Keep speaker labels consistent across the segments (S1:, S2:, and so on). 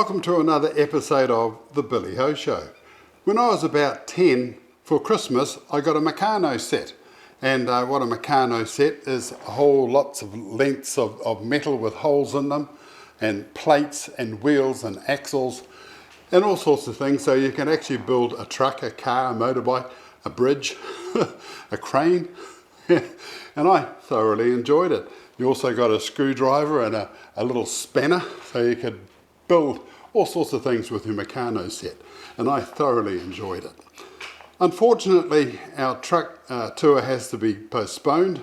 S1: welcome to another episode of The Billy Ho Show. When I was about 10 for Christmas, I got a Meccano set. And what a Meccano set is lots of lengths of metal with holes in them, and plates and wheels and axles and all sorts of things. So you can actually build a truck, a car, a motorbike, a bridge, a crane. And I thoroughly enjoyed it. You also got a screwdriver and a little spanner, so you could build all sorts of things with your Meccano set. And I thoroughly enjoyed it. Unfortunately, our truck tour has to be postponed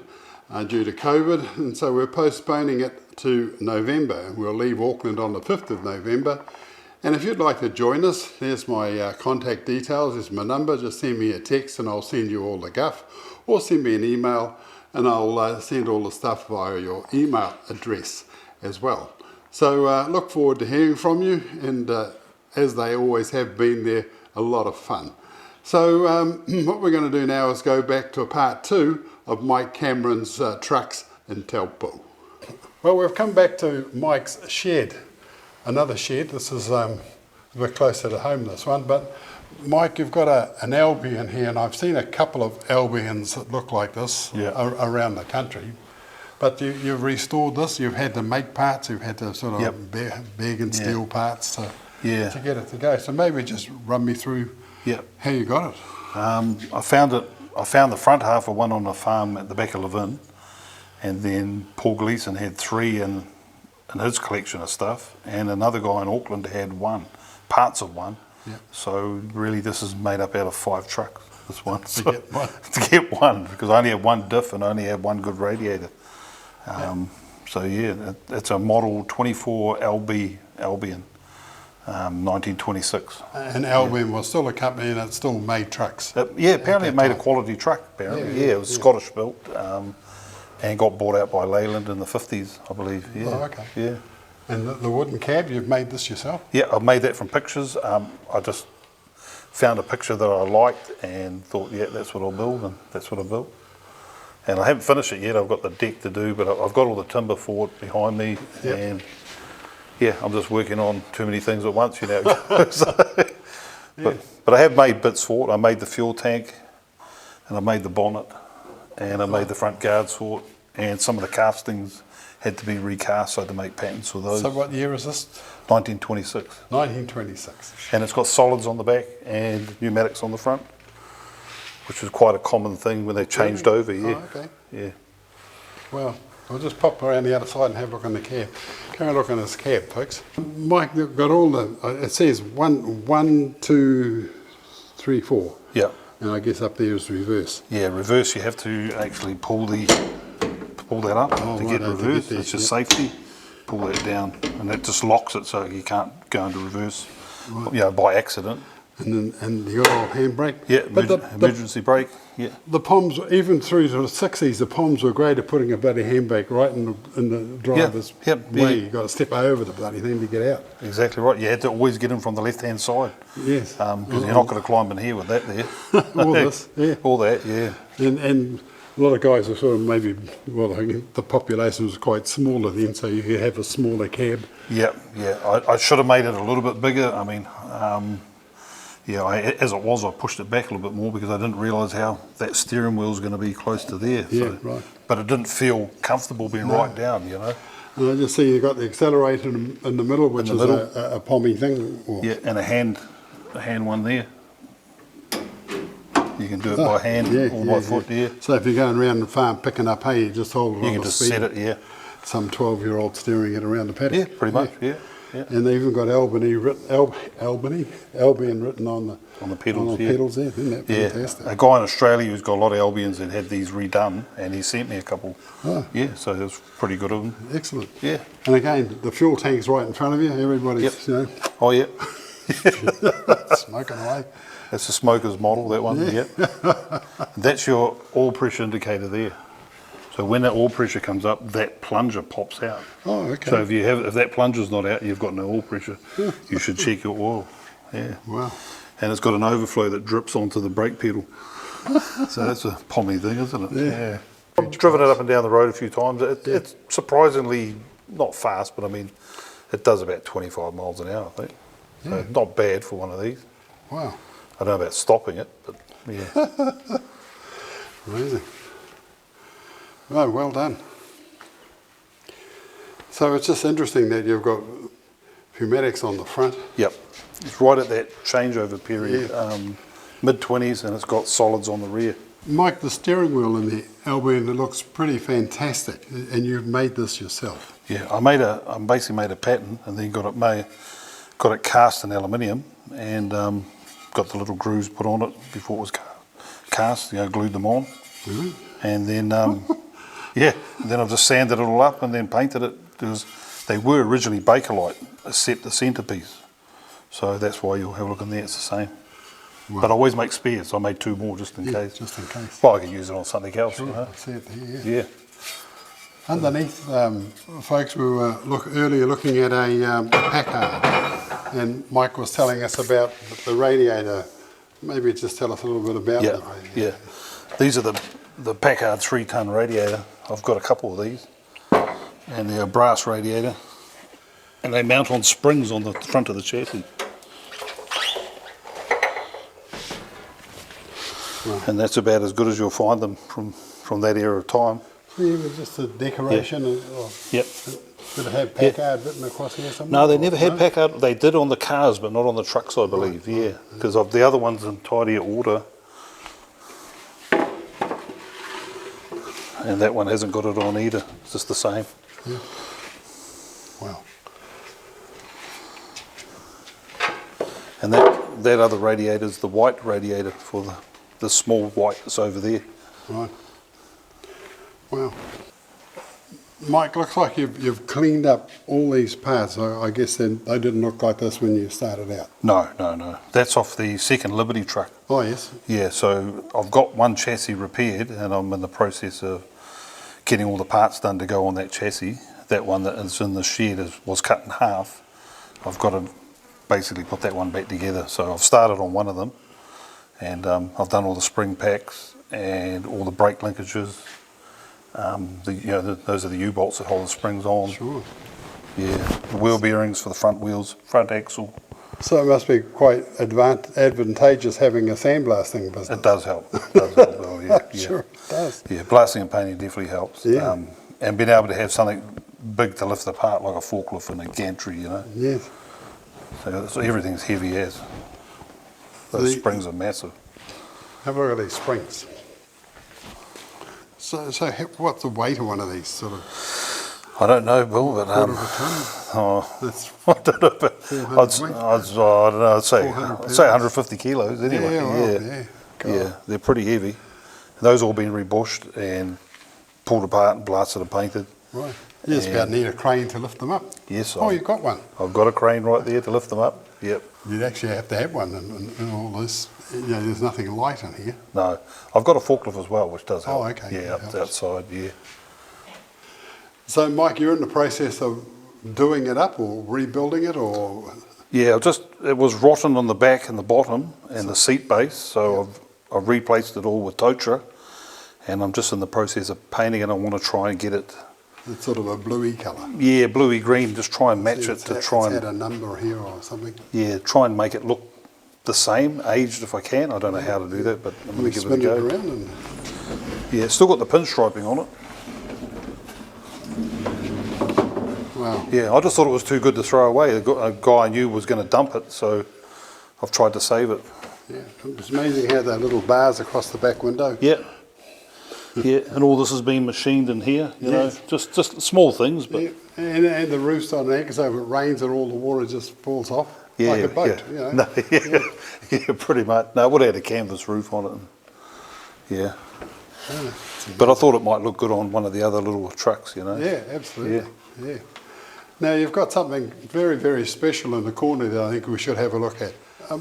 S1: due to COVID, and so we're postponing it to November. We'll leave Auckland on the 5th of November. And if you'd like to join us, there's my contact details, there's my number. Just send me a text and I'll send you all the guff, or send me an email and I'll send all the stuff via your email address as well. So look forward to hearing from you, and as they always have been, they're a lot of fun. So what we're going to do now is go back to part 2 of Mike Cameron's trucks in Taupo. Well, we've come back to Mike's shed, another shed. This is a bit closer to home, this one, but Mike, you've got an albion here, and I've seen a couple of albions that look like this around the country. But you've restored this, you've had to make parts, you've had to sort of bag and steel parts to get it to go. So maybe just run me through how you got it.
S2: I found the front half of one on a farm at the back of Levin, and then Paul Gleason had 3 in his collection of stuff, and another guy in Auckland had parts of one. So really this is made up out of 5 trucks, this one.
S1: To get one.
S2: To get one, because I only had one diff and I only had one good radiator. So yeah, it's a model 24 Albion, 1926.
S1: And Albion was still a company and it still made trucks.
S2: Apparently it made a quality truck, apparently. It was Scottish built, and got bought out by Leyland in the 50s, I believe.
S1: Oh, okay.
S2: Yeah.
S1: And the wooden cab, you've made this yourself?
S2: Yeah, I've made that from pictures. I just found a picture that I liked and thought, that's what I'll build, and that's what I built. And I haven't finished it yet. I've got the deck to do, but I've got all the timber for it behind me, and I'm just working on too many things at once, But I have made bits for it. I made the fuel tank, and I made the bonnet, and I made the front guards for it, and some of the castings had to be recast, so I had to make patents for those.
S1: So what year is this?
S2: 1926.
S1: 1926.
S2: And it's got solids on the back and pneumatics on the front, which was quite a common thing when they changed over.
S1: Oh, okay.
S2: Yeah.
S1: Well, I'll just pop around the other side and have a look on the cab. Come and look on this cab, folks. Mike, you've got all it says 1, 2, 3, 4.
S2: Yeah.
S1: And I guess up there is reverse.
S2: Yeah, reverse, you have to actually pull that up to get reverse. It's just safety. Pull that down, and that just locks it so you can't go into reverse, by accident.
S1: And you got a little handbrake.
S2: Yeah, emergency brake. Yeah.
S1: The Poms, even through the 60s, the Poms were great at putting a bloody handbrake right in the driver's way. You got to step over the bloody thing to get out.
S2: Exactly right. You had to always get in from the left-hand side.
S1: Yes.
S2: Because you're not going to climb in here with that there.
S1: All this,
S2: All that, yeah.
S1: And a lot of guys are sort of the population was quite smaller then, so you could have a smaller cab.
S2: Yeah. I should have made it a little bit bigger. I mean, as it was, I pushed it back a little bit more because I didn't realise how that steering wheel was going to be close to there.
S1: Right.
S2: But it didn't feel comfortable being right down,
S1: And I just see you've got the accelerator in the middle, which is a pommy thing.
S2: And a hand one there. You can do it by hand or by foot,
S1: So if you're going around the farm picking up hay, you just hold it on the speed.
S2: You can just set it,
S1: Some 12-year-old steering it around the paddock.
S2: Yeah, pretty much, yeah.
S1: And they even got Albion written on the pedals there. Isn't that fantastic?
S2: A guy in Australia who's got a lot of Albions that had these redone, and he sent me a couple. So it was pretty good of them.
S1: Excellent.
S2: Yeah.
S1: And again, the fuel tank's right in front of you. Everybody's,
S2: Oh, yeah.
S1: Smoking away.
S2: That's the smoker's model, that one. That's your oil pressure indicator there. So when that oil pressure comes up, that plunger pops out.
S1: Oh, okay.
S2: So if that plunger's not out, you've got no oil pressure. You should check your oil. Yeah.
S1: Wow.
S2: And it's got an overflow that drips onto the brake pedal. So that's a pommy thing, isn't it?
S1: Yeah.
S2: I've driven it up and down the road a few times. It's surprisingly not fast, but I mean, It does about 25 miles an hour, I think. So
S1: Yeah.
S2: not bad for one of these.
S1: Wow,
S2: I don't know about stopping it, but yeah.
S1: amazing. Oh, well done. So it's just interesting that you've got pneumatics on the front.
S2: Yep. It's right at that changeover period,
S1: Yeah.
S2: mid-20s, and it's got solids on the rear.
S1: Mike, the steering wheel in the Albion, it looks pretty fantastic, and you've made this yourself.
S2: Yeah, I basically made a pattern and then got it cast in aluminium and got the little grooves put on it before it was cast, glued them on.
S1: Really?
S2: And then, then I've just sanded it all up and then painted it. They were originally Bakelite, except the centrepiece. So that's why you'll have a look in there, it's the same.
S1: Wow.
S2: But I always make spares, so I made 2 more just in case.
S1: Just in case.
S2: Well, I could use it on something else,
S1: Sure,
S2: you know.
S1: I see it here,
S2: Yeah.
S1: Underneath, folks, we were earlier looking at a Packard, and Mike was telling us about the radiator. Maybe just tell us a little bit about
S2: Yeah,
S1: the radiator.
S2: yeah. These are the Packard 3-ton radiator. I've got a couple of these, and they're a brass radiator, and they mount on springs on the front of the chassis.
S1: Right.
S2: And that's about as good as you'll find them from that era of time.
S1: Yeah, it was just a decoration. Or
S2: Yep.
S1: did it have Packard written across here somewhere?
S2: No, they never had
S1: No?
S2: Packard. They did on the cars, but not on the trucks, I believe. Yeah, because of the other ones in tidier order. And that one hasn't got it on either. It's just the same.
S1: Yeah. Wow.
S2: And that other radiator is the white radiator for the small white that's over there.
S1: Right. Wow. Mike, looks like you've cleaned up all these parts. I guess then they didn't look like this when you started out.
S2: No. That's off the second Liberty truck.
S1: Oh, yes.
S2: Yeah, so I've got one chassis repaired and I'm in the process of getting all the parts done to go on that chassis. That one that is in the shed was cut in half. I've got to basically put that one back together. So I've started on one of them and I've done all the spring packs and all the brake linkages. Those are the U-bolts that hold the springs on.
S1: Sure.
S2: Yeah, the wheel bearings for the front wheels, front axle.
S1: So it must be quite advantageous having a sandblasting business.
S2: It does help. It does help well, yeah.
S1: Sure, it does.
S2: Yeah, blasting and painting definitely helps.
S1: Yeah.
S2: And being able to have something big to lift apart like a forklift and a gantry,
S1: Yes.
S2: So everything's heavy as. Those springs are massive.
S1: Have a look at these springs. So what's the weight of one of these sort of
S2: I don't know, Bill, but
S1: quarter of a ton? That's
S2: I don't know, but
S1: 400
S2: I don't know, I'd say
S1: 400
S2: say 150 kilos anyway.
S1: Yeah, well, yeah. God.
S2: Yeah, they're pretty heavy. Those all been rebushed and pulled apart and blasted and painted.
S1: Right. You just about need a crane to lift them up.
S2: Yes,
S1: Oh, you've got one.
S2: I've got a crane right there to lift them up. Yep.
S1: You'd actually have to have one and all this. There's nothing light in here.
S2: No, I've got a forklift as well, which does help.
S1: Oh, okay,
S2: Yeah,
S1: that
S2: up
S1: helps.
S2: outside. Yeah.
S1: So, Mike, you're in the process of doing it up or rebuilding it, or
S2: Yeah, it was rotten on the back and the bottom and the seat base, so I've replaced it all with Totra, and I'm just in the process of painting it. I want to try and get it,
S1: it's sort of a bluey colour.
S2: yeah, bluey green. Just try and match it
S1: It's
S2: to
S1: had-
S2: try
S1: it's had
S2: and
S1: a number here or something.
S2: try and make it look the same, aged if I can. I don't know how to do that, but I'm going to give it a
S1: Spin it
S2: go.
S1: around and
S2: Yeah, it's still got the pinstriping on it.
S1: wow.
S2: Yeah, I just thought it was too good to throw away. A guy I knew was going to dump it, so I've tried to save it.
S1: Yeah, it's amazing how those little bars across the back window.
S2: Yeah. Yeah, and all this has been machined in here, you know,
S1: Yes.
S2: just small things, but
S1: Yeah, and the roof's on there, so if it rains and all the water just falls off
S2: yeah,
S1: like a boat.
S2: yeah.
S1: You know.
S2: No, yeah, yeah, pretty much. No, it would have had a canvas roof on it. Yeah.
S1: Yeah,
S2: But I thought it might look good on one of the other little trucks, you know.
S1: yeah, absolutely. Yeah. Now you've got something very, very special in the corner that I think we should have a look at.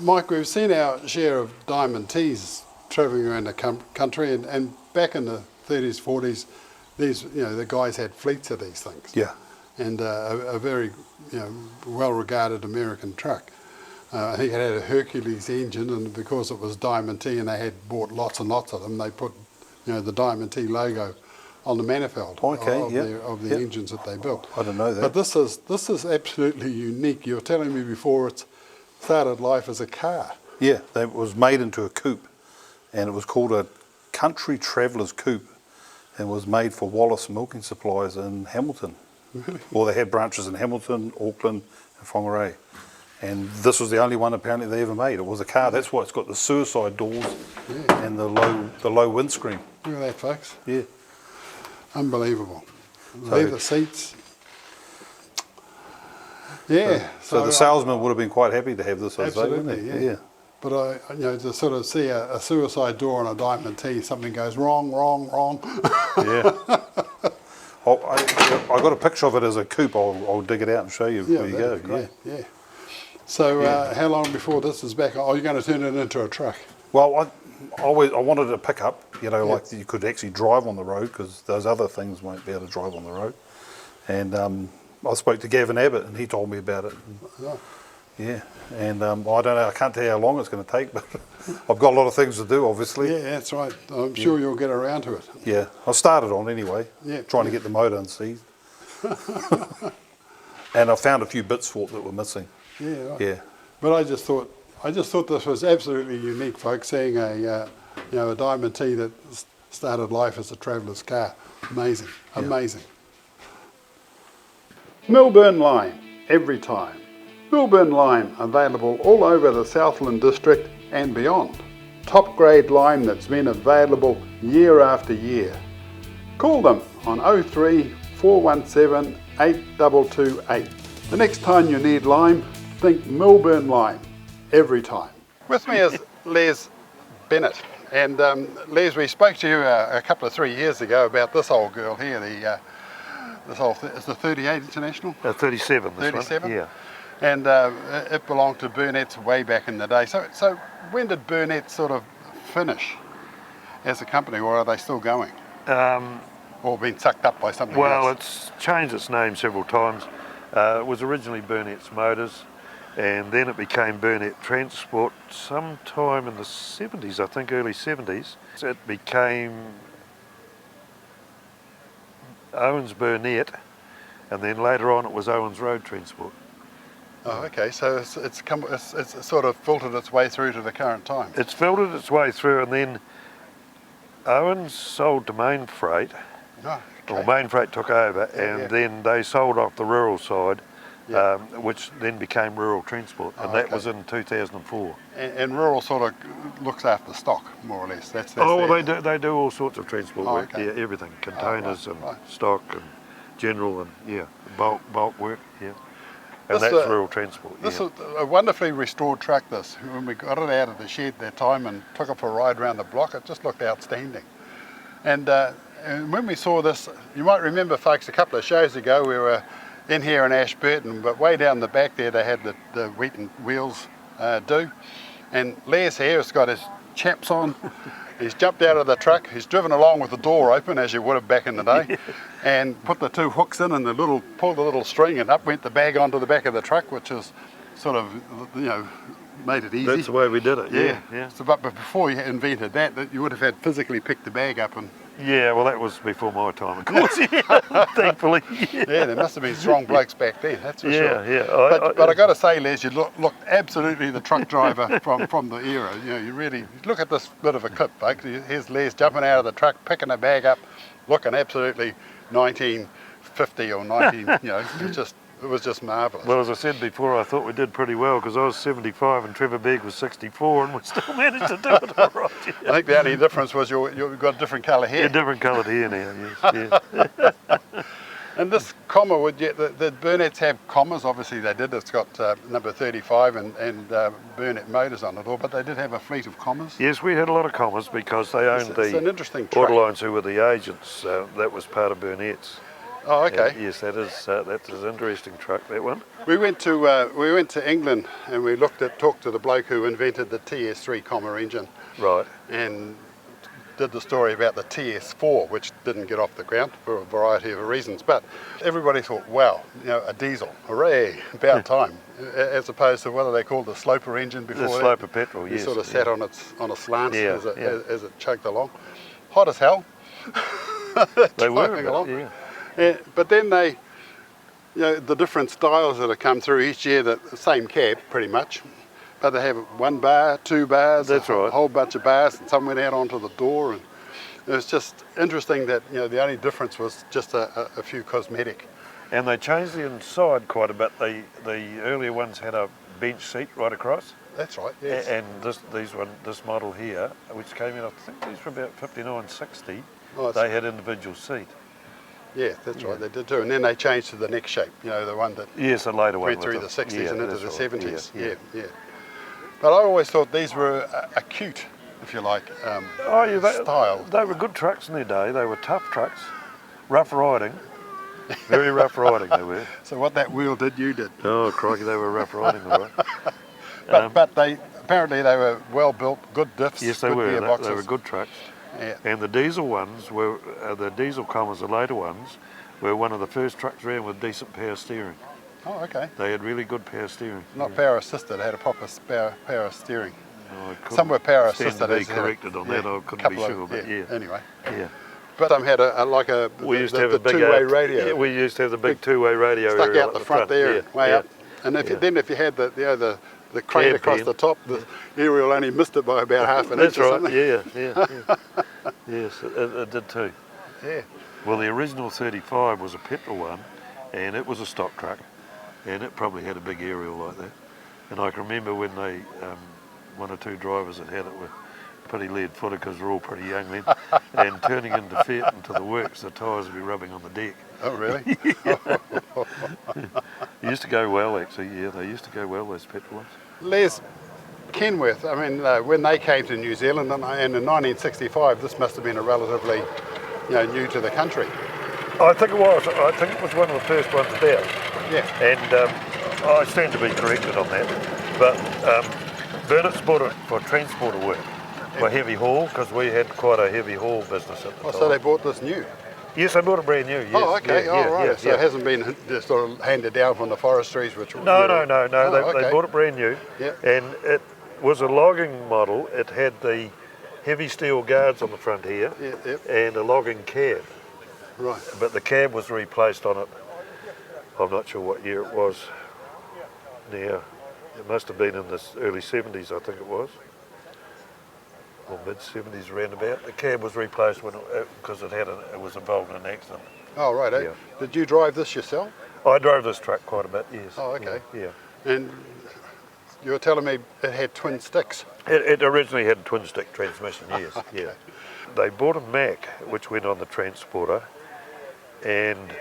S1: Mike, we've seen our share of diamond teas travelling around the country, and back in the 30s, 40s, the guys had fleets of these things.
S2: Yeah.
S1: And a very, well-regarded American truck. I think it had a Hercules engine, and because it was Diamond T and they had bought lots and lots of them, they put, the Diamond T logo on the manifold
S2: Okay,
S1: of,
S2: yeah,
S1: of the
S2: yeah.
S1: engines that they built.
S2: I didn't know that.
S1: But this is absolutely unique. You were telling me before it started life as a car.
S2: Yeah, that was made into a coupe, and it was called a Country Traveller's Coupe, and was made for Wallace Milking Supplies in Hamilton.
S1: Really?
S2: Well, they had branches in Hamilton, Auckland, and Whangarei. And this was the only one apparently they ever made. It was a car. That's why it's got the suicide doors and the low windscreen.
S1: Look at that, folks.
S2: Yeah.
S1: Unbelievable.
S2: So-
S1: Leather seats. Yeah.
S2: So the salesman would have been quite happy to have this, I'd say,
S1: Absolutely,
S2: wouldn't he?
S1: yeah. But to sort of see a suicide door on a Diamond T, something goes wrong.
S2: Yeah. I got a picture of it as a coupe. I'll dig it out and show you
S1: Yeah,
S2: where you
S1: that'd
S2: go.
S1: be great. Yeah. So how long before this is back? Oh, you're going to turn it into a truck?
S2: Well, I wanted a pickup, like you could actually drive on the road, because those other things won't be able to drive on the road. And I spoke to Gavin Abbott, and he told me about it.
S1: Oh.
S2: Yeah, and I don't know, I can't tell you how long it's going to take, but I've got a lot of things to do, obviously.
S1: Yeah, that's right. I'm sure you'll get around to it.
S2: Yeah, I started on anyway,
S1: Yeah,
S2: trying to get the motor unseized. And I found a few bits for it that were missing.
S1: Yeah. Right.
S2: Yeah.
S1: But I just thought this was absolutely unique, folks. Seeing a Diamond T that started life as a traveller's car. Amazing, amazing. Melbourne Lime, every time. Melbourne Lime, available all over the Southland district and beyond. Top grade lime that's been available year after year. Call them on 03 417 8228. The next time you need lime, think Melbourne Lime, every time. With me is Les Bennett. And Les, we spoke to you a couple of 3 years ago about this old girl here, it's the 38 International?
S3: 37, this
S1: 37?
S3: one. Yeah.
S1: And it belonged to Burnett's way back in the day. So when did Burnett sort of finish as a company, or are they still going? Or been sucked up by something
S3: Well,
S1: else?
S3: it's changed its name several times. It was originally Burnett's Motors, and then it became Burnett Transport sometime in the 70s, I think early 70s. It became Owens Burnett, and then later on it was Owens Road Transport.
S1: Oh, okay. So it's sort of filtered its way through to the current time.
S3: It's filtered its way through, and then Owens sold to Main Freight,
S1: Oh,
S3: or
S1: okay.
S3: Main Freight took over, and
S1: yeah.
S3: then they sold off the rural side,
S1: Yeah.
S3: which then became Rural Transport, and
S1: Oh,
S3: that
S1: okay.
S3: was in 2004.
S1: And rural sort of looks after stock, more or less. That's
S3: Oh, well,
S1: their-
S3: they do all sorts of transport
S1: Oh,
S3: work,
S1: okay.
S3: yeah, everything, containers
S1: right,
S3: and
S1: right.
S3: stock and general and bulk work, yeah. And
S1: This,
S3: that's rural transport.
S1: This
S3: yeah.
S1: is a wonderfully restored truck, this. When we got it out of the shed that time and took it for a ride around the block, it just looked outstanding. And when we saw this, you might remember, folks, a couple of shows ago we were in here in Ashburton, but way down the back there they had the Wheaton wheels do. And Les here has got his chaps on. He's jumped out of the truck. He's driven along with the door open, as you would have back in the day, and put the two hooks in and pulled the little string, and up went the bag onto the back of the truck, which is sort of, made it easy.
S3: That's the way we did it,
S1: Yeah.
S3: yeah.
S1: So, but before you invented that, you would have had physically picked the bag up and.
S3: Yeah, well, that was before my time, of course, yeah, thankfully.
S1: Yeah, there must have been strong blokes back then, that's for sure.
S3: Yeah.
S1: But I got to say, Les, you looked absolutely the truck driver from the era. You really look at this bit of a clip, folks. Here's Les jumping out of the truck, picking a bag up, looking absolutely 1950 or 19. It was just marvellous.
S3: Well, as I said before, I thought we did pretty well because I was 75 and Trevor Begg was 64, and we still managed to do it all right. Yeah.
S1: I think the only difference was you've got a different colour hair.
S3: Yeah, different coloured hair now, yes. Yeah.
S1: And this comma, the Burnetts have commas, obviously they did. It's got number 35 and Burnett Motors on it all, but they did have a fleet of commas.
S3: Yes, we had a lot of commas because they owned
S1: It's an
S3: the
S1: interesting truck.
S3: Autolines who were the agents. That was part of Burnett's.
S1: Oh, okay.
S3: Yes, that's an interesting truck, that one.
S1: We went to England and we talked to the bloke who invented the TS3 comma engine,
S3: Right.
S1: and did the story about the TS4, which didn't get off the ground for a variety of reasons. But everybody thought, wow, a diesel, hooray, about time. As opposed to what they called the sloper engine before.
S3: The
S1: that.
S3: sloper petrol,
S1: It
S3: yes.
S1: sort of sat on a slant
S3: Yeah,
S1: as it chugged along. Hot as hell.
S3: They were,
S1: driving along.
S3: yeah.
S1: But then they, the different styles that have come through each year, the same cab pretty much, but they have 1 bar, 2 bars,
S3: That's right.
S1: a whole bunch of bars, and some went out onto the door, and it was just interesting that the only difference was just a few cosmetic.
S3: And they changed the inside quite a bit. The earlier ones had a bench seat right across.
S1: That's right, yes.
S3: And this model here, which came in, I think these were about 59, 60,
S1: Oh,
S3: they had individual seat.
S1: yeah, that's right, they did too. And then they changed to the neck shape, the one that
S3: Yes, a later one.
S1: went through the
S3: with
S1: 60s and into the
S3: that's right.
S1: 70s.
S3: Yeah.
S1: Yeah. But I always thought these were a cute, if you like, style.
S3: They were good trucks in their day. They were tough trucks, rough riding, very rough riding they were.
S1: So what that wheel did, you did.
S3: Oh, crikey, they were rough riding, all right.
S1: But apparently they were well built, good diffs,
S3: Yes, they
S1: good
S3: were.
S1: gearboxes.
S3: They were good trucks.
S1: Yeah.
S3: And the diesel ones were, the diesel commas, the later ones, were one of the first trucks around with decent power steering.
S1: Oh, okay.
S3: They had really good power steering.
S1: Not power assisted, they had a proper power steering.
S3: No, I couldn't
S1: Some were power
S3: stand
S1: assisted.
S3: to be
S1: as
S3: corrected on that, I couldn't be sure, but yeah.
S1: Anyway.
S3: Yeah.
S1: But some had
S3: We used to have
S1: the
S3: a big
S1: two-way radio.
S3: Yeah, we used to have the big two-way radio
S1: stuck
S3: area
S1: out the front there,
S3: Yeah,
S1: way
S3: yeah.
S1: up. And if you had the crane
S3: Cab
S1: across
S3: pen.
S1: the top, the aerial only missed it by about half an
S3: That's
S1: inch or
S3: right.
S1: something.
S3: Yeah. Yes, it did too.
S1: Yeah.
S3: Well, the original 35 was a petrol one, and it was a stock truck, and it probably had a big aerial like that. And I can remember when they, 1 or 2 drivers that had it were pretty lead-footed because we're all pretty young then, and turning into the works, the tyres would be rubbing on the deck.
S1: Oh, really?
S3: It used to go well, actually. Yeah, they used to go well, those petrol ones.
S1: Les, Kenworth, I mean, when they came to New Zealand, and in 1965, this must have been a relatively, new to the country.
S3: I think it was. I think it was one of the first ones about.
S1: Yeah.
S3: And I stand to be corrected on that. But Burnett's bought it for transporter work, for heavy haul, because we had quite a heavy haul business at the time.
S1: So they bought this new?
S3: Yes, they bought it brand new, yes.
S1: Oh, okay.
S3: Yeah,
S1: right.
S3: yeah,
S1: So it hasn't been just sort of handed down from the forestries, which...
S3: No.
S1: Oh,
S3: They bought it brand new.
S1: Yeah.
S3: And it was a logging model. It had the heavy steel guards on the front here and a logging cab.
S1: Right.
S3: But the cab was replaced on it. I'm not sure what year it was now. It must have been in the early 70s, I think it was. Or mid-70s roundabout. The cab was replaced because it was involved in an accident.
S1: Oh, right.
S3: Yeah.
S1: Did you drive this yourself?
S3: I drove this truck quite a bit, yes.
S1: Oh, okay.
S3: Yeah.
S1: And you were telling me it had twin sticks.
S3: It originally had a twin-stick transmission, yes. Yeah. They bought a Mack, which went on the transporter, and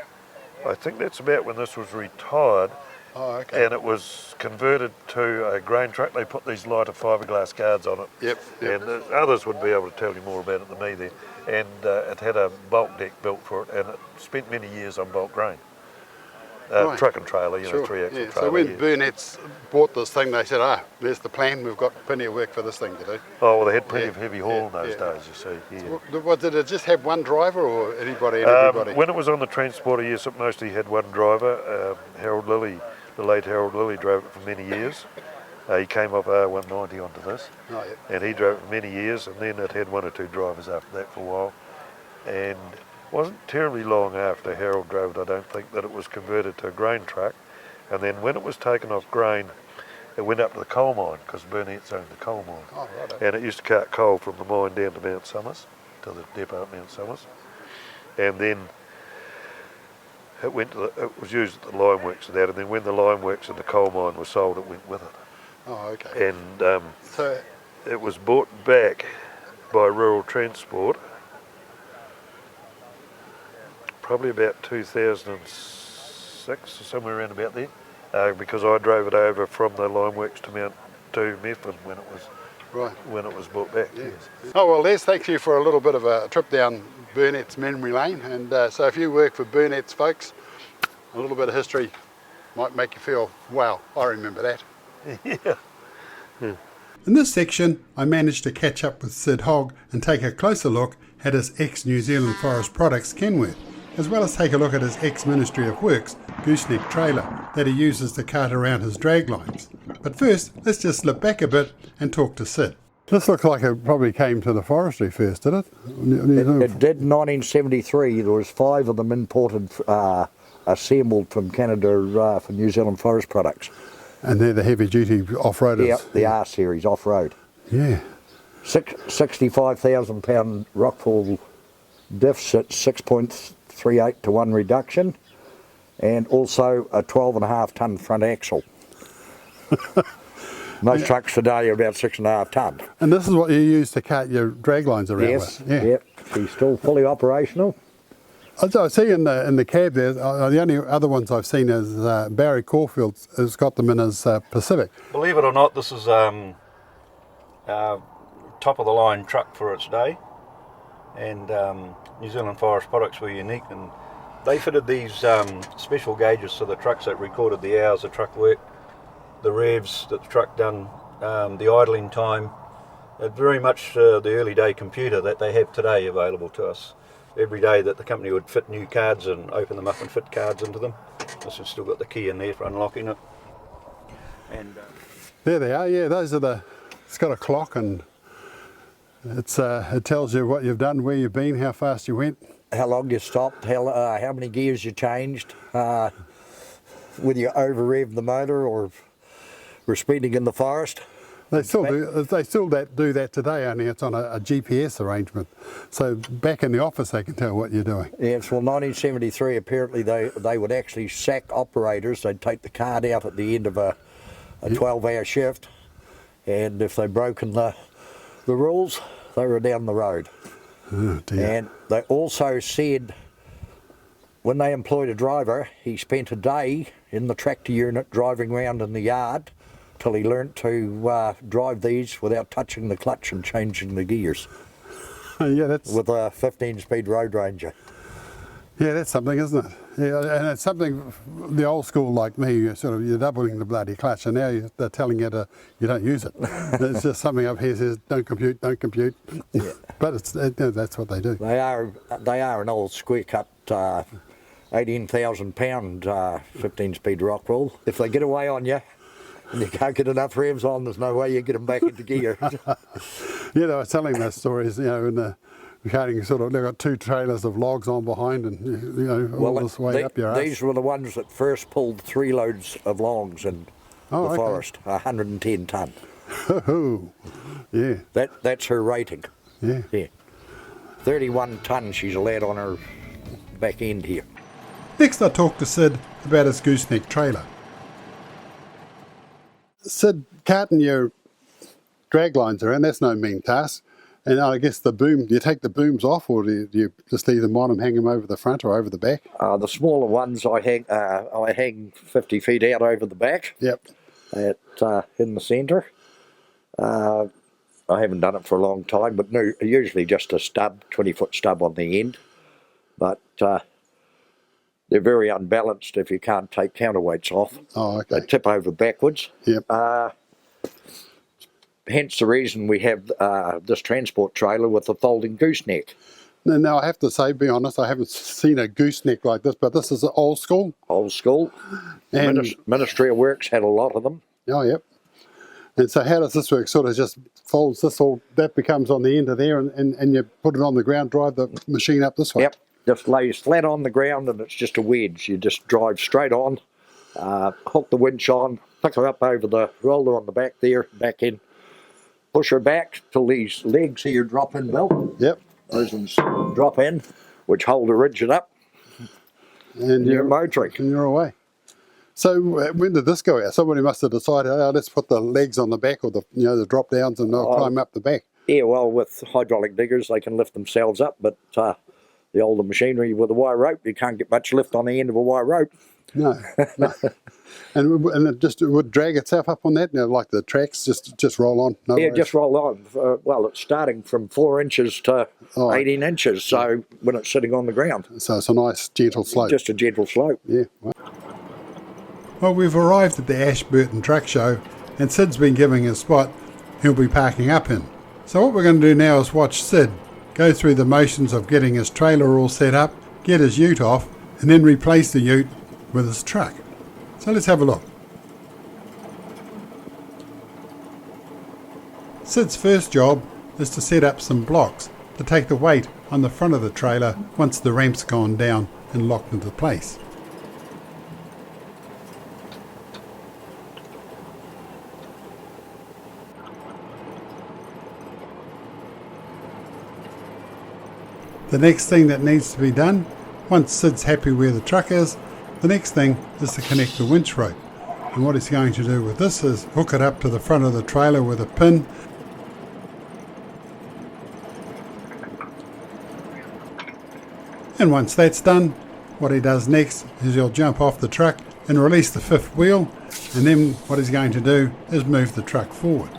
S3: I think that's about when this was retired.
S1: Oh, okay.
S3: And it was converted to a grain truck. They put these lighter fiberglass guards on it.
S1: Yep.
S3: And others would be able to tell you more about it than me then. And it had a bulk deck built for it, and it spent many years on bulk grain.
S1: Right.
S3: Truck and trailer,
S1: Sure.
S3: 3-axle
S1: Yeah.
S3: trailer.
S1: So when Burnett's bought this thing, they said, there's the plan, we've got plenty of work for this thing to do.
S3: Oh, well, they had plenty of heavy haul in those days, you see. Yeah.
S1: So, did it just have one driver or anybody and everybody?
S3: When it was on the transporter, yes, it mostly had one driver. Harold Lilly, the late Harold Lilly, drove it for many years. He came off R190 onto this,
S1: Oh, yeah.
S3: and he drove it for many years, and then it had 1 or 2 drivers after that for a while. And it wasn't terribly long after Harold drove it, I don't think, that it was converted to a grain truck. And then when it was taken off grain, it went up to the coal mine, because Burnett's owned the coal mine.
S1: Oh, right.
S3: And it used to cart coal from the mine down to Mount Somers, to the depot at Mount Somers. And then it was used at the lime works and that, and then when the lime works and the coal mine was sold, it went with it.
S1: Oh, okay.
S3: And
S1: So,
S3: it was bought back by Rural Transport probably about 2006 or somewhere around about there, because I drove it over from the lime works to Mifflin when it was bought back.
S1: yeah.
S3: Yes.
S1: Oh, well, Les, thank you for a little bit of a trip down Burnett's memory lane. And so if you work for Burnett's, folks, a little bit of history might make you feel, wow, I remember that.
S3: Yeah.
S1: In this section, I managed to catch up with Sid Hogg and take a closer look at his ex-New Zealand Forest Products Kenworth, as well as take a look at his ex-Ministry of Works gooseneck trailer that he uses to cart around his drag lines. But first, let's just slip back a bit and talk to Sid. This looks like it probably came to the forestry first, did it?
S4: It did in 1973. There was 5 of them imported, assembled from Canada for New Zealand forest products.
S1: And they're the heavy-duty off-roaders.
S4: Yeah, the R series off-road.
S1: Yeah.
S4: 65,000 pound rockfall diffs at 6.38 to 1 reduction, and also a 12.5 tonne front axle. Most trucks today are about 6.5 tonne.
S1: And this is what you use to cart your drag lines around
S4: Yes,
S1: with? Yeah.
S4: yep. She's still fully operational.
S1: I see in the cab there, the only other ones I've seen is Barry Caulfield has got them in his Pacific.
S2: Believe it or not, this is top of the line truck for its day, and New Zealand Forest Products were unique, and they fitted these special gauges to the trucks that recorded the hours the truck worked, the revs that the truck done, the idling time. Very much the early day computer that they have today available to us. Every day that the company would fit new cards and open them up and fit cards into them. This has still got the key in there for unlocking it. And
S1: There they are, yeah, those are the, it's got a clock and it's it tells you what you've done, where you've been, how fast you went.
S4: How long you stopped, how many gears you changed, whether you over-revved the motor or were speeding in the forest.
S1: They still do that today, only it's on a GPS arrangement. So back in the office they can tell what you're doing.
S4: Yes, well 1973 apparently they would actually sack operators. They'd take the card out at the end of a 12-hour shift, and if they'd broken the rules, they were down the road.
S1: Oh dear.
S4: And they also said when they employed a driver, he spent a day in the tractor unit driving around in the yard till he learnt to drive these without touching the clutch and changing the gears.
S1: Yeah, that's
S4: With a 15-speed Road Ranger.
S1: Yeah, that's something, isn't it? Yeah, and it's something the old school like me, you're doubling the bloody clutch, and now they're telling you you don't use it. It's just something up here says don't compute, don't compute.
S4: Yeah.
S1: But that's what they do.
S4: They are an old square cut 18,000 pound 15-speed rock roll. If they get away on you and you can't get enough revs on, there's no way you get them back into gear.
S1: Yeah, they were telling those stories, in the carting they've got 2 trailers of logs on behind and, all this way up your
S4: These were the ones that first pulled 3 loads of logs in the forest, 110 tonne.
S1: Oh, yeah.
S4: That's her rating.
S1: Yeah.
S4: 31 tonne she's allowed on her back end here.
S1: Next I talked to Sid about his gooseneck trailer. Sid, carting your drag lines around, that's no mean task. And I guess do you take the booms off, or do you just leave them on and hang them over the front or over the back?
S4: The smaller ones I hang 50 feet out over the back.
S1: Yep.
S4: In the centre. I haven't done it for a long time, but no, usually just a stub, 20-foot stub on the end. But they're very unbalanced if you can't take counterweights off.
S1: Oh, okay.
S4: They tip over backwards.
S1: Yep.
S4: Hence the reason we have this transport trailer with a folding gooseneck.
S1: Now I have to say, be honest, I haven't seen a gooseneck like this, but this is old school.
S4: Old school.
S1: And
S4: Ministry of Works had a lot of them.
S1: Oh, yep. And so how does this work? Sort of just folds this all, that becomes on the end of there, and you put it on the ground, drive the machine up this way?
S4: Yep. Just lays flat on the ground and it's just a wedge. You just drive straight on, hook the winch on, pick her up over the roller on the back there, back in, push her back till these legs here drop in, Bill.
S1: Yep.
S4: Those ones drop in, which hold the rigid up,
S1: and
S4: you're motoring.
S1: And you're away. So when did this go out? Somebody must have decided, let's put the legs on the back, or the drop downs, and they'll climb up the back.
S4: Yeah, well, with hydraulic diggers, they can lift themselves up, but the older machinery with a wire rope, you can't get much lift on the end of a wire rope.
S1: No. And it would drag itself up on that, like the tracks, just roll on. No worries.
S4: Just roll on. Well, it's starting from 4 inches to 18 inches, so when it's sitting on the ground.
S1: So it's a nice gentle slope.
S4: Just a gentle slope.
S1: Yeah. Well, we've arrived at the Ashburton Truck Show, and Sid's been giving a spot he'll be parking up in. So what we're going to do now is watch Sid go through the motions of getting his trailer all set up, get his ute off, and then replace the ute with his truck. So let's have a look. Sid's first job is to set up some blocks to take the weight on the front of the trailer once the ramp's gone down and locked into place. The next thing that needs to be done, once Sid's happy where the truck is, the next thing is to connect the winch rope. And what he's going to do with this is hook it up to the front of the trailer with a pin. And once that's done, what he does next is he'll jump off the truck and release the fifth wheel, and then what he's going to do is move the truck forward.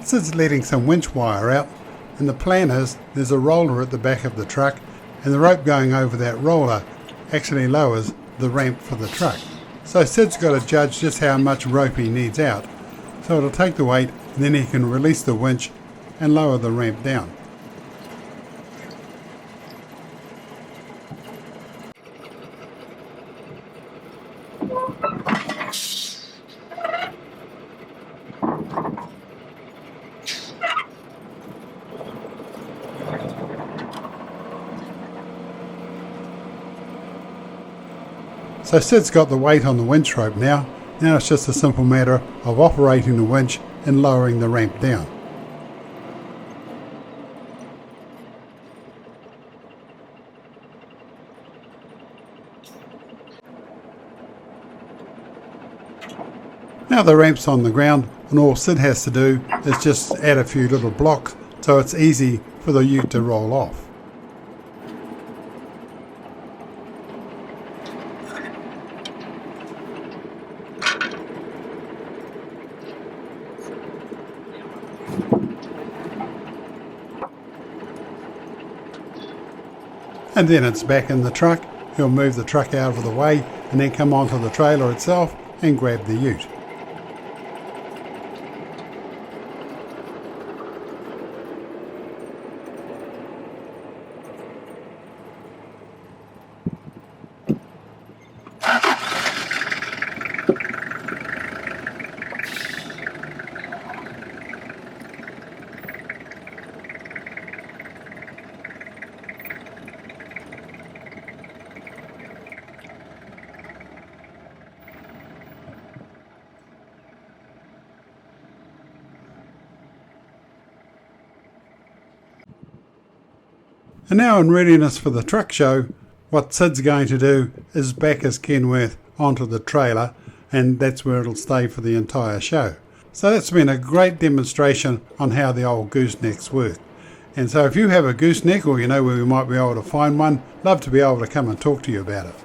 S1: Sid's letting some winch wire out, and the plan is there's a roller at the back of the truck, and the rope going over that roller actually lowers the ramp for the truck. So Sid's got to judge just how much rope he needs out. So it'll take the weight, and then he can release the winch and lower the ramp down. So Sid's got the weight on the winch rope now. Now it's just a simple matter of operating the winch and lowering the ramp down. Now the ramp's on the ground, and all Sid has to do is just add a few little blocks so it's easy for the ute to roll off. And then it's back in the truck. He'll move the truck out of the way and then come onto the trailer itself and grab the ute. And now in readiness for the truck show, what Sid's going to do is back his Kenworth onto the trailer, and that's where it'll stay for the entire show. So that's been a great demonstration on how the old goosenecks work. And so if you have a gooseneck, or you know where we might be able to find one, love to be able to come and talk to you about it.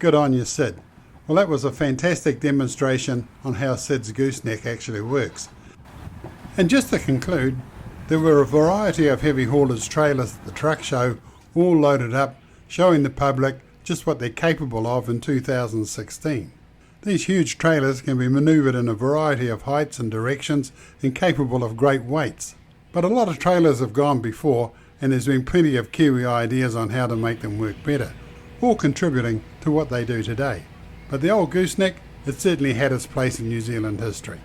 S1: Good on you, Sid. Well, that was a fantastic demonstration on how Sid's gooseneck actually works. And just to conclude, there were a variety of heavy haulage trailers at the truck show, all loaded up, showing the public just what they're capable of in 2016. These huge trailers can be manoeuvred in a variety of heights and directions and capable of great weights. But a lot of trailers have gone before, and there's been plenty of Kiwi ideas on how to make them work better, all contributing to what they do today. But the old gooseneck, it certainly had its place in New Zealand history.